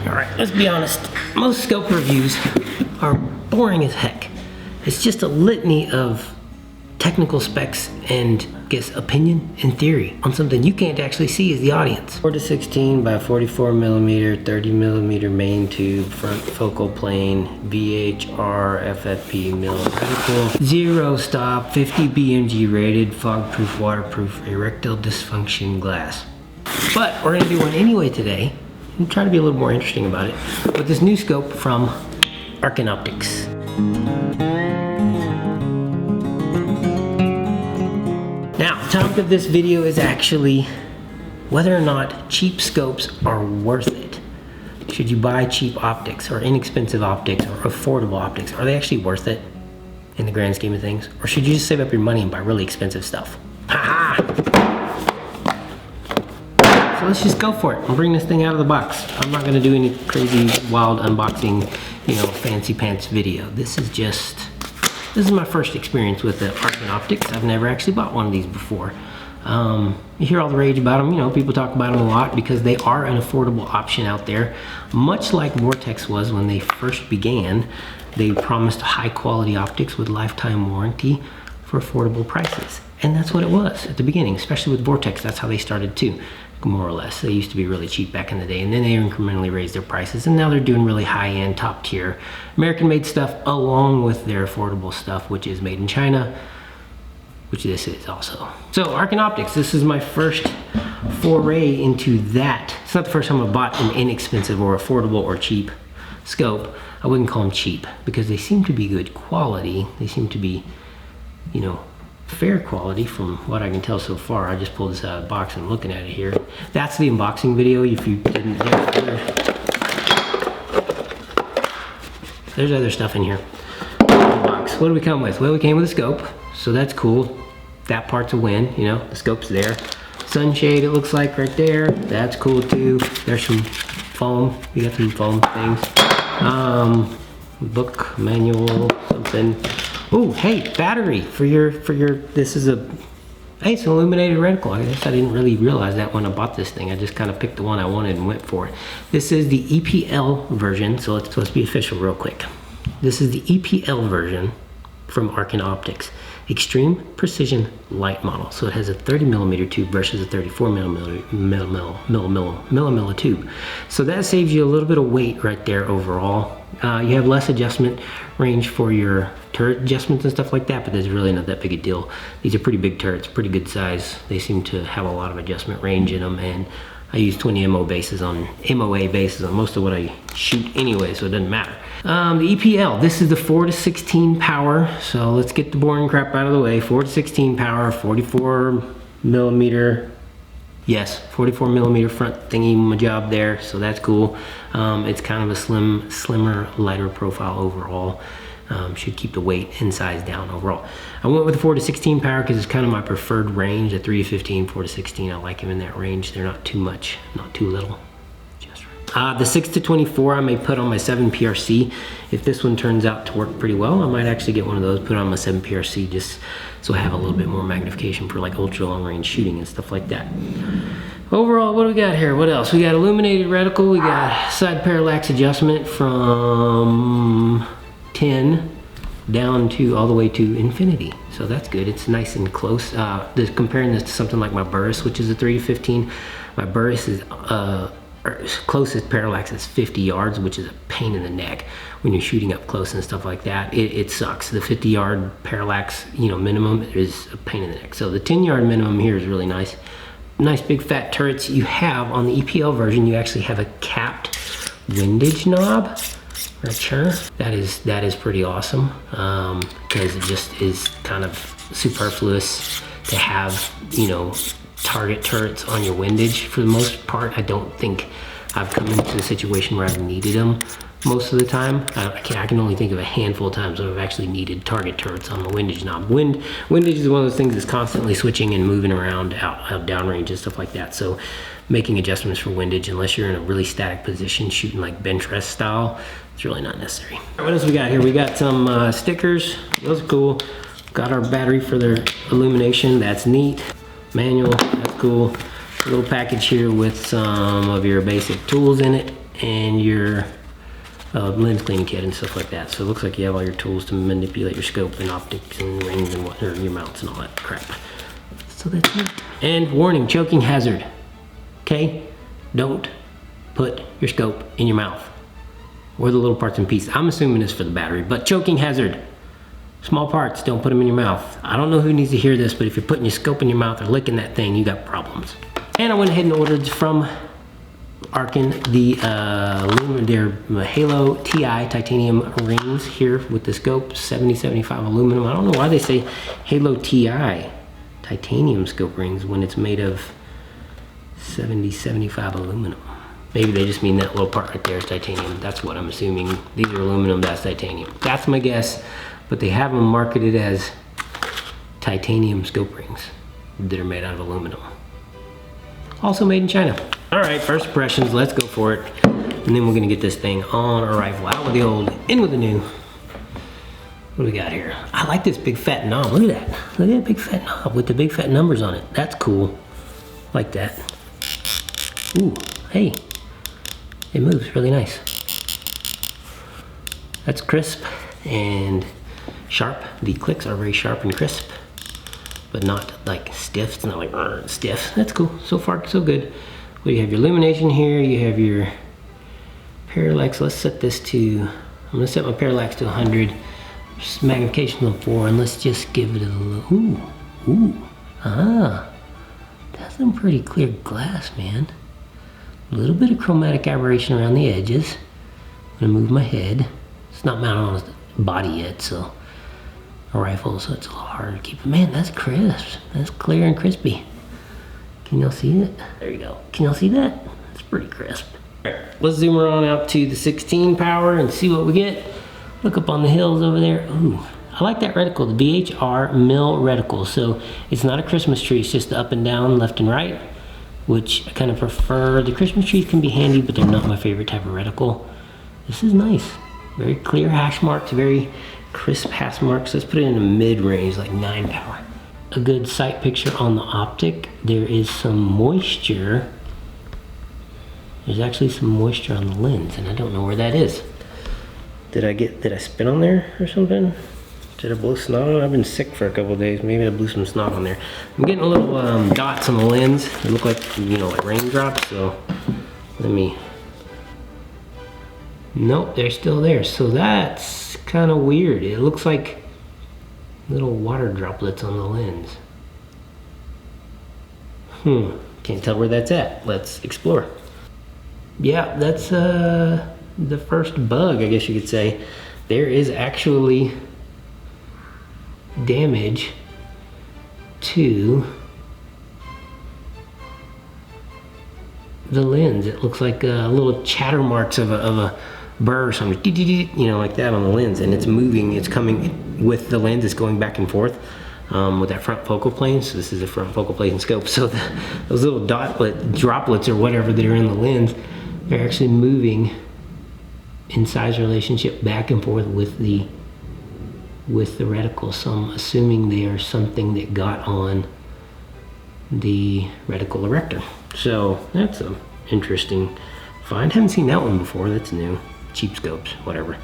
Alright, let's be honest. Most scope reviews are boring as heck. It's just a litany of technical specs and, I guess, opinion and theory on something you can't actually see as the audience. 4-16 by 44mm, 30mm main tube, front focal plane, VHR, FFP mill reticle, 0 stop, 50 BMG rated, fog-proof, waterproof, erectile dysfunction glass. But we're gonna do one anyway today. And try to be a little more interesting about it with this new scope from Arken Optics. Now, the topic of this video is actually whether or not cheap scopes are worth it. Should you buy cheap optics or inexpensive optics or affordable optics? Are they actually worth it in the grand scheme of things? Or should you just save up your money and buy really expensive stuff? Ha ha! So let's just go for it and bring this thing out of the box. I'm not gonna do any crazy wild unboxing, fancy pants video. This is my first experience with the Arken Optics. I've never actually bought one of these before. You hear all the rage about them, people talk about them a lot because they are an affordable option out there. Much like Vortex was when they first began, they promised high quality optics with lifetime warranty for affordable prices. And that's what it was at the beginning, especially with Vortex. That's how they started too, more or less. They used to be really cheap back in the day, and then they incrementally raised their prices, and now they're doing really high-end, top-tier American-made stuff along with their affordable stuff, which is made in China, which this is also. So Arken Optics, this is my first foray into that. It's not the first time I've bought an inexpensive or affordable or cheap scope. I wouldn't call them cheap because they seem to be good quality. They seem to be, fair quality from what I can tell so far. I just pulled this out of the box and I'm looking at it here. That's the unboxing video. If you didn't, there's other stuff in here. Box. What do we come with? Well, we came with a scope, so that's cool. That part's a win, the scope's there. Sunshade, it looks like right there. That's cool too. There's some foam. We got some foam things. Book, manual, something. Oh, hey, battery for your, this is it's an illuminated reticle. I guess I didn't really realize that when I bought this thing. I just kind of picked the one I wanted and went for it. This is the EPL version, so let's be official real quick. This is the EPL version from Arken Optics. Extreme Precision Light Model. So it has a 30mm tube versus a 34mm tube. So that saves you a little bit of weight right there overall. You have less adjustment range for your turret adjustments and stuff like that, but there's really not that big a deal. These are pretty big turrets, pretty good size. They seem to have a lot of adjustment range in them, and I use 20 MOA bases on most of what I shoot anyway, so it doesn't matter. The EPL, this is the 4-16 power, so let's get the boring crap out of the way. 4-16 power, 44mm, yes, 44mm front thingy my job there, so that's cool. It's kind of a slimmer, lighter profile overall. Should keep the weight and size down overall. I went with the 4-16 power because it's kind of my preferred range. The 3-15, 4-16, I like them in that range. They're not too much, not too little. Just right. The 6-24 I may put on my 7 PRC. If this one turns out to work pretty well, I might actually get one of those, put on my 7 PRC just so I have a little bit more magnification for like ultra long range shooting and stuff like that. Overall, what do we got here? What else? We got illuminated reticle. We got side parallax adjustment from 10 down to all the way to infinity, so that's good. It's nice and close. Comparing this to something like my Burris, which is a 3-15, my Burris is closest parallax is 50 yards, which is a pain in the neck when you're shooting up close and stuff like that. It sucks. The 50-yard parallax, minimum is a pain in the neck. So the 10-yard minimum here is really nice. Nice big fat turrets. You have on the EPL version, you actually have a capped windage knob. Right here. That is pretty awesome because it just is kind of superfluous to have target turrets on your windage. For the most part, I don't think I've come into a situation where I've needed them most of the time. I can only think of a handful of times when I've actually needed target turrets on the windage knob. Windage is one of those things that's constantly switching and moving around out downrange and stuff like that. So making adjustments for windage, unless you're in a really static position shooting like bench rest style, it's really not necessary. What else we got here? We got some stickers. Those are cool. Got our battery for their illumination. That's neat. Manual. That's cool. A little package here with some of your basic tools in it. and your lens cleaning kit and stuff like that. So it looks like you have all your tools to manipulate your scope and optics and rings and what, or your mounts and all that crap. So that's it. And warning, choking hazard. Okay? Don't put your scope in your mouth or the little parts and pieces. I'm assuming it's for the battery, but choking hazard. Small parts, don't put them in your mouth. I don't know who needs to hear this, but if you're putting your scope in your mouth or licking that thing, you got problems. And I went ahead and ordered from Arken their Halo TI titanium rings here with the scope, 70-75 aluminum. I don't know why they say Halo TI titanium scope rings when it's made of 70-75 aluminum. Maybe they just mean that little part right there is titanium. That's what I'm assuming. These are aluminum, that's titanium. That's my guess, but they have them marketed as titanium scope rings that are made out of aluminum. Also made in China. All right, first impressions, let's go for it. And then we're gonna get this thing on our rifle. Out with the old, in with the new. What do we got here? I like this big fat knob, look at that. Look at that big fat knob with the big fat numbers on it. That's cool, like that. Ooh, hey, it moves really nice. That's crisp and sharp. The clicks are very sharp and crisp, but not like stiff. It's not like stiff. That's cool. So far, so good. Well, you have your illumination here. You have your parallax. Let's set this to, I'm gonna set my parallax to 100. Just magnification on 4, and let's just give it a little, that's some pretty clear glass, man. A little bit of chromatic aberration around the edges. I'm gonna move my head. It's not mounted on the body yet, so a rifle, so it's a little harder to keep. Man, that's crisp. That's clear and crispy. Can y'all see it? There you go. Can y'all see that? It's pretty crisp. All right, let's zoom her on out to the 16 power and see what we get. Look up on the hills over there. Ooh, I like that reticle, the BHR mill reticle. So it's not a Christmas tree, it's just up and down, left and right, which I kind of prefer. The Christmas trees can be handy, but they're not my favorite type of reticle. This is nice. Very clear hash marks, very crisp hash marks. Let's put it in the mid-range, like 9 power. A good sight picture on the optic. There is some moisture. There's actually some moisture on the lens, and I don't know where that is. Did I spit on there or something? Did I blow snot on? I've been sick for a couple of days. Maybe I blew some snot on there. I'm getting a little dots on the lens. They look like, you know, like raindrops, so let me, nope, they're still there. So that's kind of weird. It looks like little water droplets on the lens. Can't tell where that's at. Let's explore. Yeah, that's the first bug, I guess you could say. There is actually damage to the lens. It looks like little chatter marks of a burr or something, you know, like that on the lens, and it's moving. It's coming with the lens. It's going back and forth with that front focal plane. So this is a front focal plane scope. So those little droplets or whatever that are in the lens, they're actually moving in size relationship back and forth with the reticle. So I'm assuming they are something that got on the reticle erector. So that's an interesting find. Haven't seen that one before. That's new. Cheap scopes, whatever.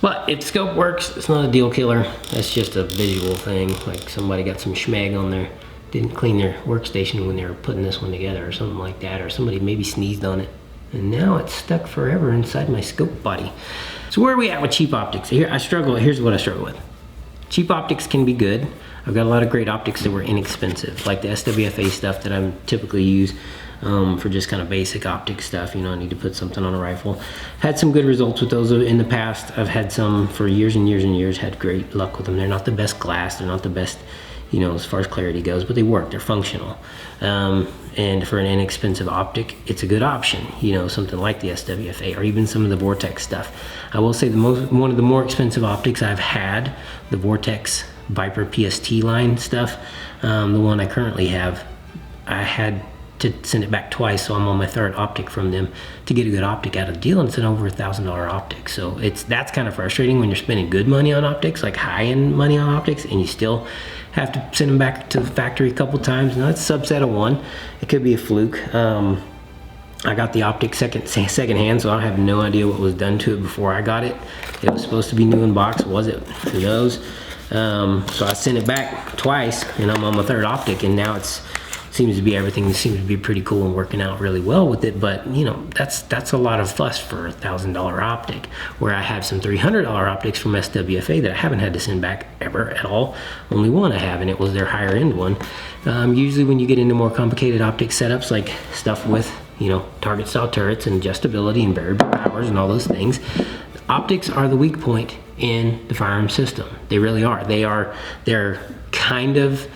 But if the scope works, it's not a deal killer. That's just a visual thing. Like somebody got some schmag on there, didn't clean their workstation when they were putting this one together or something like that, or somebody maybe sneezed on it. And now it's stuck forever inside my scope body. So where are we at with cheap optics? Here's what I struggle with. Cheap optics can be good. I've got a lot of great optics that were inexpensive, like the SWFA stuff that I typically use for just kind of basic optic stuff. You know, I need to put something on a rifle. Had some good results with those in the past. I've had some for years and years and years, had great luck with them. They're not the best glass, they're not the best, you know, as far as clarity goes, but they work, they're functional. And for an inexpensive optic, it's a good option, you know, something like the SWFA or even some of the Vortex stuff. I will say one of the more expensive optics I've had, the Vortex Viper PST line stuff, the one I currently have, I had to send it back twice, so I'm on my third optic from them to get a good optic out of the deal, and it's an over $1,000 optic. So that's kind of frustrating when you're spending good money on optics, like high-end money on optics, and you still have to send them back to the factory a couple times. Now that's a subset of one. It could be a fluke. I got the optic second hand, so I have no idea what was done to it before I got it. It was supposed to be new in box, was it? Who knows? So I sent it back twice, and I'm on my third optic, and now everything seems to be pretty cool and working out really well with it. But you know, that's a lot of fuss for a $1,000 optic, where I have some $300 optics from SWFA that I haven't had to send back ever at all. Only one I have, and it was their higher end one. Usually when you get into more complicated optic setups, like stuff with, you know, target style turrets and adjustability and variable powers and all those things, optics are the weak point in the firearm system. They really are. They're kind of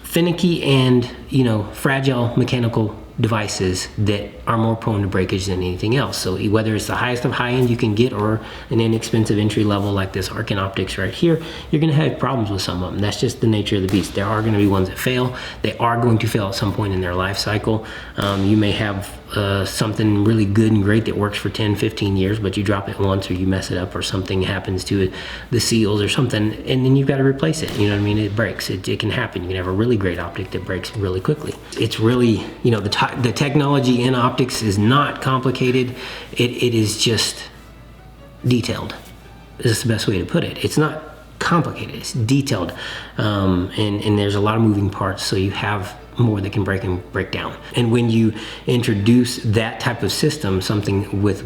finicky and, you know, fragile mechanical devices that are more prone to breakage than anything else. So whether it's the highest of high end you can get or an inexpensive entry level like this Arken Optics right here, you're going to have problems with some of them. That's just the nature of the beast. There are going to be ones that fail. They are going to fail at some point in their life cycle. You may have something really good and great that works for 10, 15 years, but you drop it once or you mess it up or something happens to it, the seals or something, and then you've got to replace it. You know what I mean? It breaks. It can happen. You can have a really great optic that breaks really quickly. It's really, you know, the technology in optics is not complicated. It is just detailed. Is the best way to put it. It's not complicated. It's detailed, and there's a lot of moving parts, so you have more that can break down. And when you introduce that type of system, something with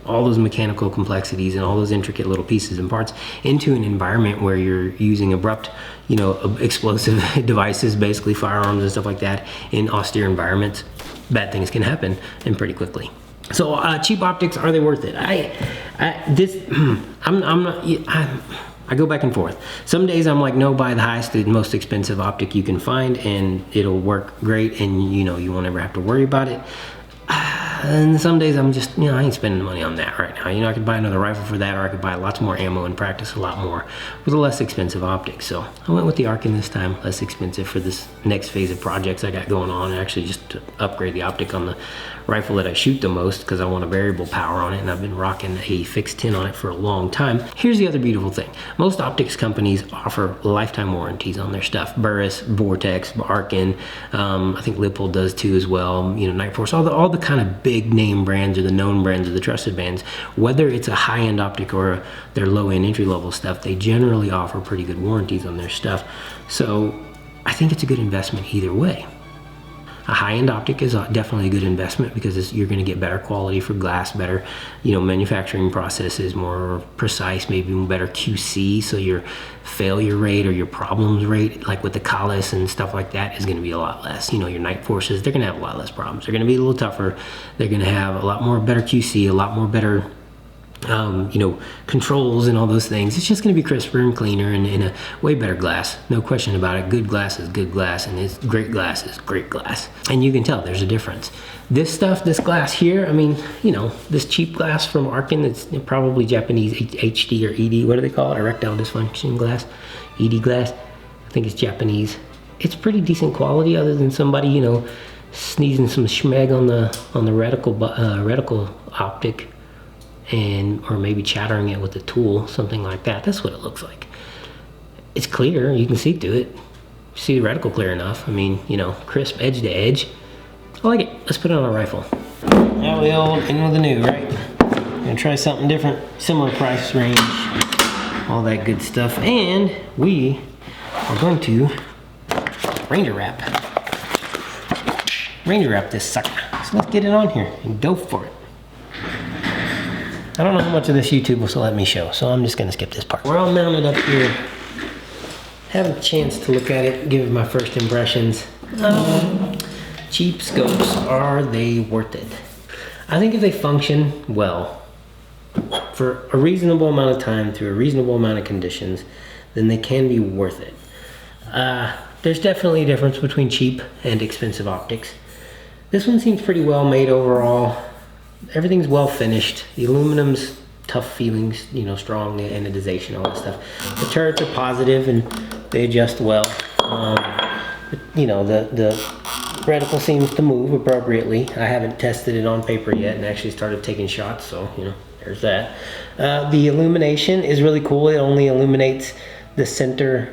all those mechanical complexities and all those intricate little pieces and parts into an environment where you're using abrupt, you know, explosive devices, basically firearms and stuff like that, in austere environments, bad things can happen, and pretty quickly. So cheap optics, are they worth it? I go back and forth. Some days I'm like, no, buy the highest and most expensive optic you can find and it'll work great, and you know, you won't ever have to worry about it. And some days I'm just, you know, I ain't spending money on that right now. You know, I could buy another rifle for that, or I could buy lots more ammo and practice a lot more with a less expensive optic. So I went with the Arken this time, less expensive for this next phase of projects I got going on. Actually, just to upgrade the optic on the rifle that I shoot the most, because I want a variable power on it, and I've been rocking a fixed 10 on it for a long time. Here's the other beautiful thing. Most optics companies offer lifetime warranties on their stuff. Burris, Vortex, Arken, I think Leupold does too as well. You know, Night Force, all the kind of big name brands or the known brands or the trusted brands, whether it's a high-end optic or their low-end entry-level stuff, they generally offer pretty good warranties on their stuff. So I think it's a good investment either way. A high-end optic is definitely a good investment because you're going to get better quality for glass, better, you know, manufacturing processes, more precise, maybe better QC, so your failure rate or your problems rate, like with the Collis and stuff like that, is going to be a lot less. You know, your Night Forces, they're going to have a lot less problems. They're going to be a little tougher. They're going to have a lot more better QC, a lot more better you know, controls and all those things. It's just going to be crisper and cleaner and a way better glass. No question about it. Good glass is good glass, and it's great glass is great glass. And you can tell there's a difference. This stuff, this glass here, I mean, you know, this cheap glass from Arken, it's probably Japanese HD or ED, what do they call it? Erectile dysfunction glass, ED glass. I think it's Japanese. It's pretty decent quality, other than somebody, you know, sneezing some schmeg on the reticle optic, or maybe chattering it with a tool, something like that. That's what it looks like. It's clear, you can see through it. See the reticle clear enough. I mean, you know, crisp edge to edge. I like it. Let's put it on a rifle. Now the old in with the new, right? Gonna try something different, similar price range, all that good stuff. And we are going to Ranger wrap this sucker. So let's get it on here and go for it. I don't know how much of this YouTube will let me show, so I'm just gonna skip this part. We're all mounted up here. Haven't a chance to look at it, give it my first impressions. Cheap scopes, are they worth it? I think if they function well, for a reasonable amount of time, through a reasonable amount of conditions, then they can be worth it. There's definitely a difference between cheap and expensive optics. This one seems pretty well made overall. Everything's well finished. The aluminum's tough feelings, you know, strong, the anodization, all that stuff. The turrets are positive and they adjust well. But, you know, the reticle seems to move appropriately. I haven't tested it on paper yet and actually started taking shots, so, you know, there's that. The illumination is really cool. It only illuminates the center,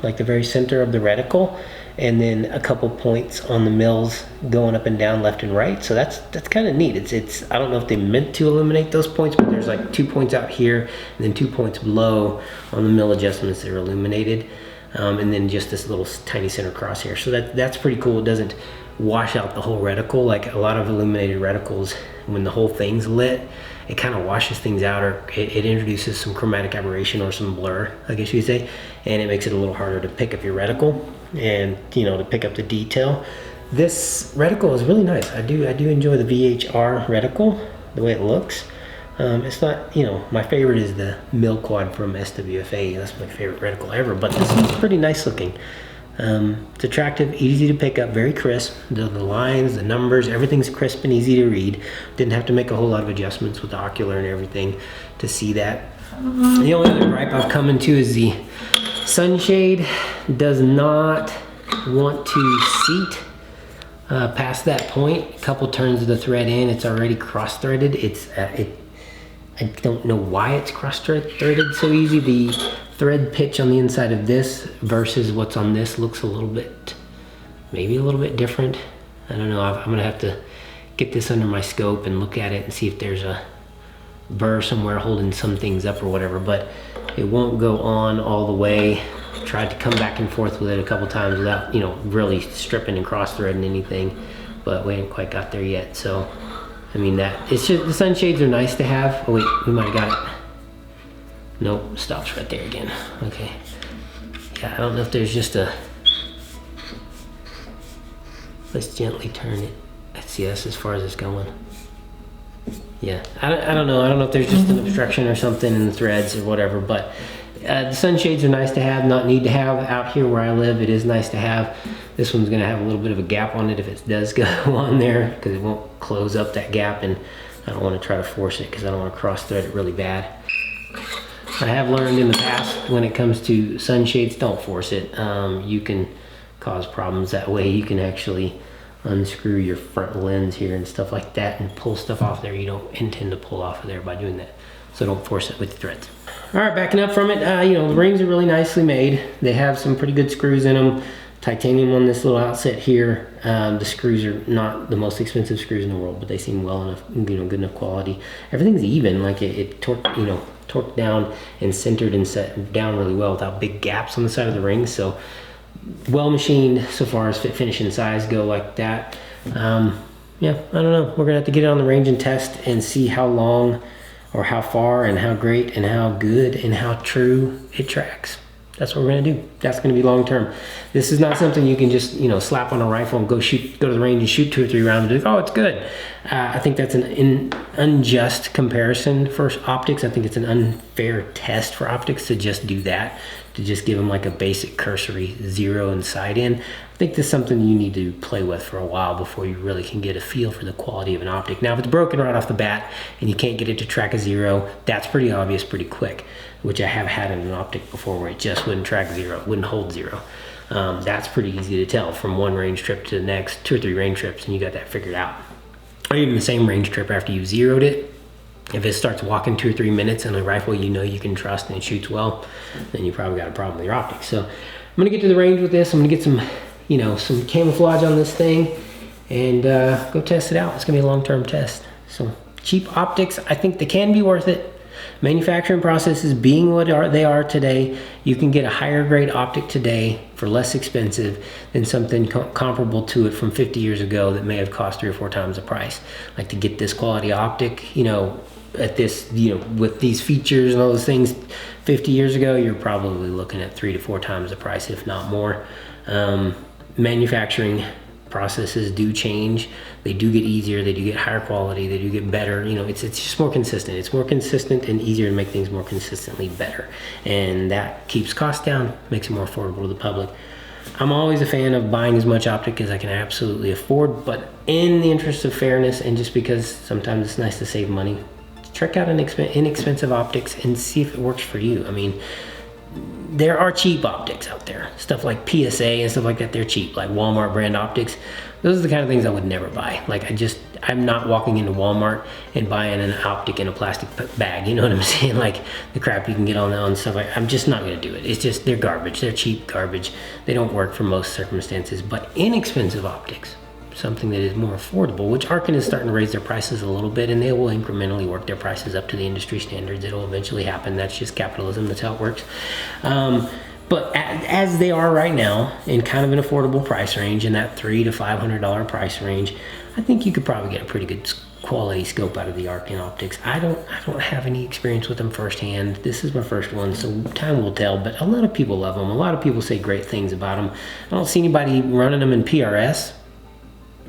like the very center of the reticle. and then a couple points on the mills going up and down, left and right. So that's kind of neat. It's I don't know if they meant to illuminate those points, but there's like 2 points out here and then 2 points below on the mill adjustments that are illuminated, and then just this little tiny center cross here. So that's pretty cool. It doesn't wash out the whole reticle like a lot of illuminated reticles. When the whole thing's lit, it kind of washes things out, or it introduces some chromatic aberration or some blur, I guess you could say, and it makes it a little harder to pick up your reticle and, you know, to pick up the detail. This reticle is really nice. I do enjoy the VHR reticle, the way it looks. It's not, you know, my favorite is the mill quad from SWFA. That's my favorite reticle ever, but this is pretty nice looking. It's attractive, easy to pick up, very crisp. The lines, the numbers, everything's crisp and easy to read. Didn't have to make a whole lot of adjustments with the ocular and everything to see that. The only other gripe I've come into is the sunshade does not want to seat past that point. A couple turns of the thread in, it's already cross-threaded. I don't know why it's cross-threaded so easy. The thread pitch on the inside of this versus what's on this looks a little bit, maybe a little bit different. I don't know. I'm gonna have to get this under my scope and look at it and see if there's a burr somewhere holding some things up or whatever, but it won't go on all the way. Tried to come back and forth with it a couple times without, you know, really stripping and cross-threading anything, but we haven't quite got there yet. So I mean, it's just, the sunshades are nice to have. Oh wait, we might have got it. Nope, stops right there again. Okay. Yeah, I don't know if there's just a, let's gently turn it. Let's see, that's as far as it's going. Yeah, I don't know. I don't know if there's just an obstruction or something in the threads or whatever, but the sunshades are nice to have, not need to have. Out here where I live, it is nice to have. This one's gonna have a little bit of a gap on it if it does go on there, because it won't close up that gap, and I don't want to try to force it because I don't want to cross thread it really bad. I have learned in the past when it comes to sunshades, don't force it. You can cause problems that way. You can actually unscrew your front lens here and stuff like that and pull stuff off there you don't intend to pull off of there by doing that. So don't force it with the threads. All right, backing up from it, you know, the rings are really nicely made. They have some pretty good screws in them. Titanium on this little outset here. The screws are not the most expensive screws in the world, but they seem well enough, you know, good enough quality. Everything's even, like it torqued, you know, torqued down and centered and set down really well without big gaps on the side of the ring. So well machined so far as fit, finish, and size go like that. Yeah, I don't know. We're gonna have to get it on the range and test and see how long or how far and how great and how good and how true it tracks. That's what we're gonna do. That's gonna be long term. This is not something you can just, you know, slap on a rifle and go to the range and shoot 2 or 3 rounds and do, oh, it's good. I think that's an unjust comparison for optics. I think it's an unfair test for optics to just do that, to just give them like a basic cursory 0 and sight in. I think that's something you need to play with for a while before you really can get a feel for the quality of an optic. Now, if it's broken right off the bat and you can't get it to track a 0, that's pretty obvious pretty quick, which I have had in an optic before where it just wouldn't track 0, wouldn't hold 0. That's pretty easy to tell from one range trip to the next, 2 or 3 range trips, and you got that figured out. Or even the same range trip after you've zeroed it. If it starts walking 2 or 3 minutes and a rifle you know you can trust and it shoots well, then you probably got a problem with your optics. So I'm gonna get to the range with this. I'm gonna get some, you know, some camouflage on this thing and go test it out. It's gonna be a long-term test. So cheap optics, I think they can be worth it. Manufacturing processes being what they are today, you can get a higher grade optic today for less expensive than something comparable to it from 50 years ago that may have cost 3 or 4 times the price. Like to get this quality optic, you know, at this, you know, with these features and all those things 50 years ago, you're probably looking at 3 to 4 times the price, if not more. Manufacturing processes do change. They do get easier, they do get higher quality, they do get better. You know, it's just more consistent. It's more consistent and easier to make things more consistently better. And that keeps costs down, makes it more affordable to the public. I'm always a fan of buying as much optic as I can absolutely afford, but in the interest of fairness and just because sometimes it's nice to save money, check out an inexpensive optics and see if it works for you. I mean, there are cheap optics out there. Stuff like PSA and stuff like that, they're cheap, like Walmart brand optics. Those are the kind of things I would never buy. Like I'm not walking into Walmart and buying an optic in a plastic bag. You know what I'm saying? Like the crap you can get on stuff. I'm just not gonna do it. It's just, they're garbage. They're cheap garbage. They don't work for most circumstances. But inexpensive optics, something that is more affordable, which Arken is starting to raise their prices a little bit, and they will incrementally work their prices up to the industry standards. It'll eventually happen. That's just capitalism. That's how it works. But as they are right now, in kind of an affordable price range, in that $300 to $500 price range, I think you could probably get a pretty good quality scope out of the Arken Optics. I don't have any experience with them firsthand. This is my first one, so time will tell. But a lot of people love them. A lot of people say great things about them. I don't see anybody running them in PRS.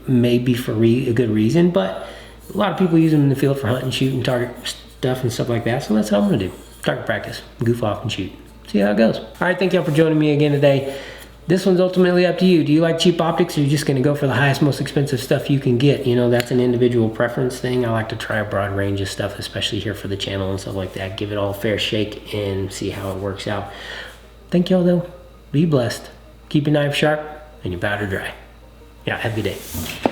Maybe for a good reason, but a lot of people use them in the field for hunting, shooting, target stuff and stuff like that. So that's what I'm gonna do. Target practice, goof off and shoot. See how it goes. All right, thank y'all for joining me again today. This one's ultimately up to you. Do you like cheap optics, or are you just gonna go for the highest, most expensive stuff you can get? You know, that's an individual preference thing. I like to try a broad range of stuff, especially here for the channel and stuff like that. Give it all a fair shake and see how it works out. Thank y'all though. Be blessed. Keep your knife sharp and your powder dry. Yeah, have a good day.